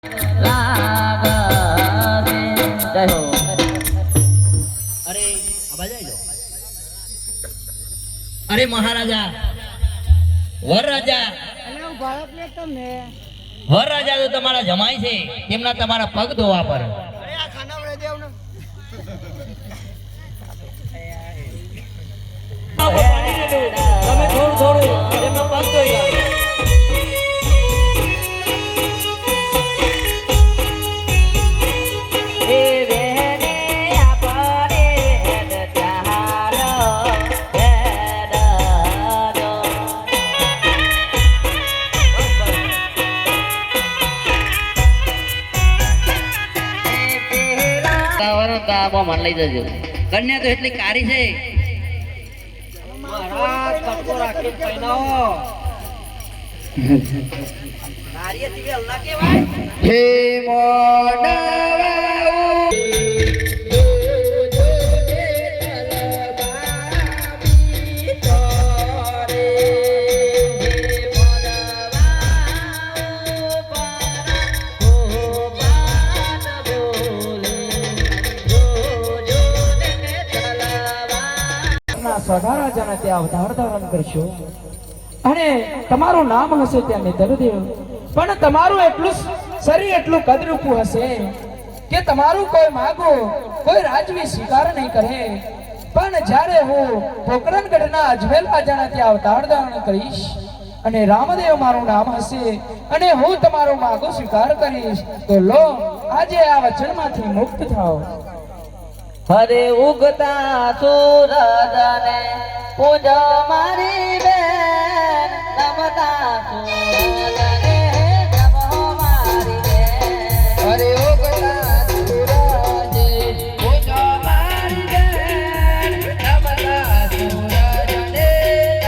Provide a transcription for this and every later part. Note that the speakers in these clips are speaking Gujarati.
જય હો. અરે આબા જાય લો. અરે મહારાજા વરરાજા વરરાજા તો તમારા જમાઈ છે, તેમના તમારા પગ ધોવા પર. તમે થોડું થોડું એમનો પગ ધોઈ લો. મન લઈ જજો. કન્યા તો એટલી કારી છે. હે સ્વધારાજાના ત્યાં અવતાર ધારણ કરશો અને તમારું નામ હશે ત્યાં નિધનદેવ. પણ તમારું એટલું શરીર એટલું કદરૂપું હશે કે તમારું કોઈ માગો કોઈ રાજવી સ્વીકાર નહીં કરે. પણ જ્યારે હું પોકરણગઢના અજમેર રાજાના ત્યાં અવતાર ધારણ કરીશ અને રામદેવ મારું નામ હશે અને હું તમારું માગો સ્વીકાર કરીશ તો લો આજે આ વચનમાંથી મુક્ત થાઓ. હરે ઉગતા સૂરજને પૂજો મારી બેન, નમતા સૂરજને નમો મારી બેન. હરે ઉગતા સૂરજે પૂજો મારી બેન, નમતા સૂરજને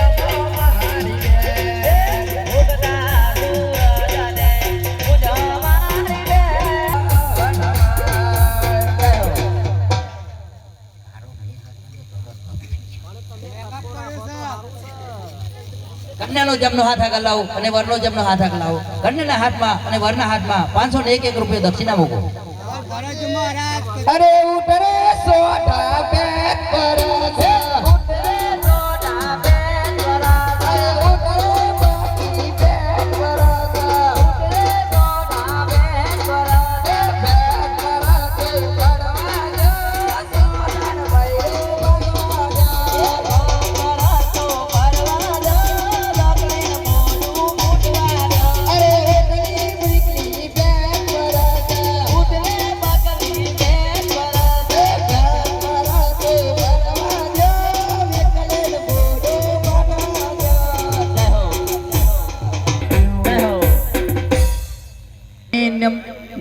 નમો મારી બેન. ઉગતા સૂરજને પૂજો મારી બેન. કન્યાનો જમનો હાથ આગળ લાવો અને વરનો જમનો હાથ આગળ લાવો. કન્યાના હાથમાં અને વરના હાથમાં 501 રૂપિયા દક્ષિણા મૂકો. અરે ઉતરે સોઢા પેટ પર છે, ઉતરે સોઢા બેન વરાસા, ઉતરે બાકી પેટ પર છે, ઉતરે સોઢા બેન વરાસા. પેટ પર છે પડવા જો સોઢન ભૈરું બનવા જો. વરાસો પરવા દો, દક્ષિણ મોઢું મૂટવા દો. અરે એકલી બીકલી પેટ પર છે, ઉતરે બકરી બેન વરાસા. પેટ પર છે પડવા જો એકલે બોડું બનવા જો. જય હો. જય હો.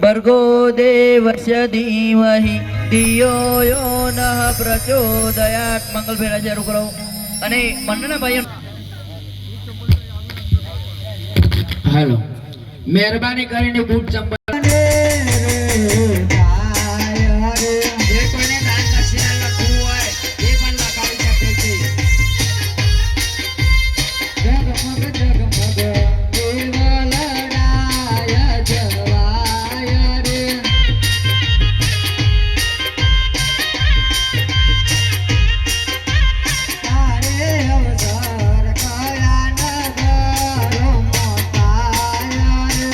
ભર્ગો દેવસ્ય ધીમહિ ધિયો યો નઃ પ્રચોદયાત. મંગલ ભેરા શરૂ કરો અને મંડળના ભાઈઓ હાલો મહેરબાની કરીને બૂટ ચંપલ જે કોઈને દાન દક્ષિણા લખવું હોય એ પણ લખાવી શકે છે. જગમગ જગમગ દેવલડાય જવાય રે. તારે અવસર કયા નગરો મોટાય રે.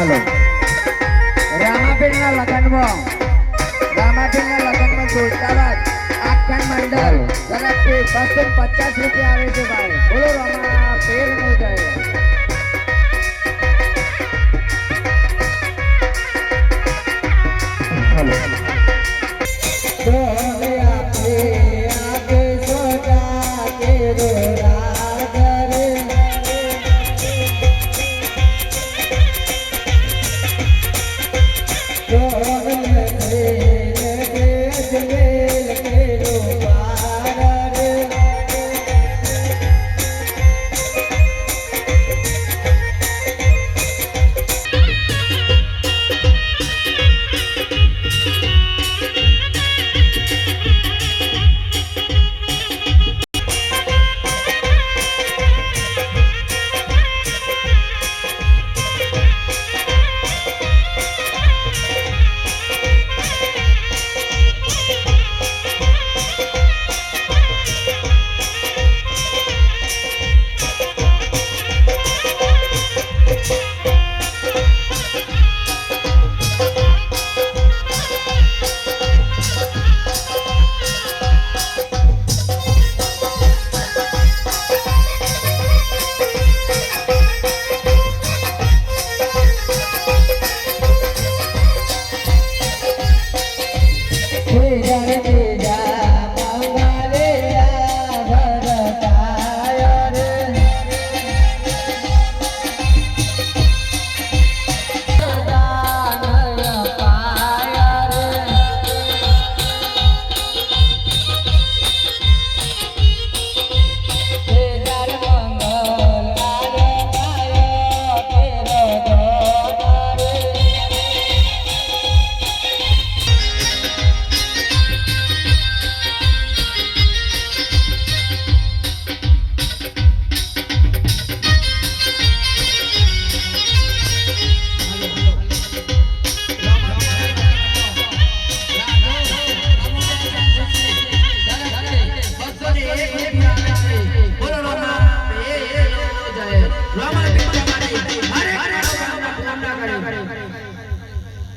હાલો રામાપીરના લગ્નમાં જોતાબાદ આખ્યાન મંડળ તરફથી 250 રૂપિયા આવે છે ભાઈ બોલો રામાપીર નો જય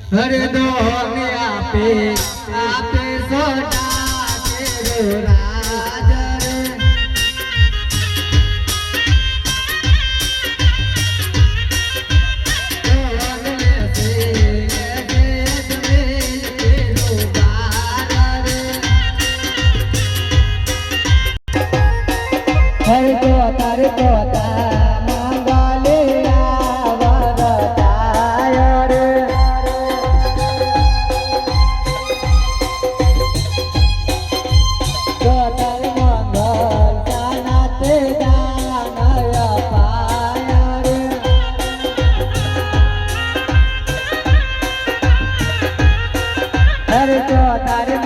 હરે દોને આપે આપે સોના તેરો રાજ રે હરે તો તારે તો માંગાલે આવરતાય રે તારે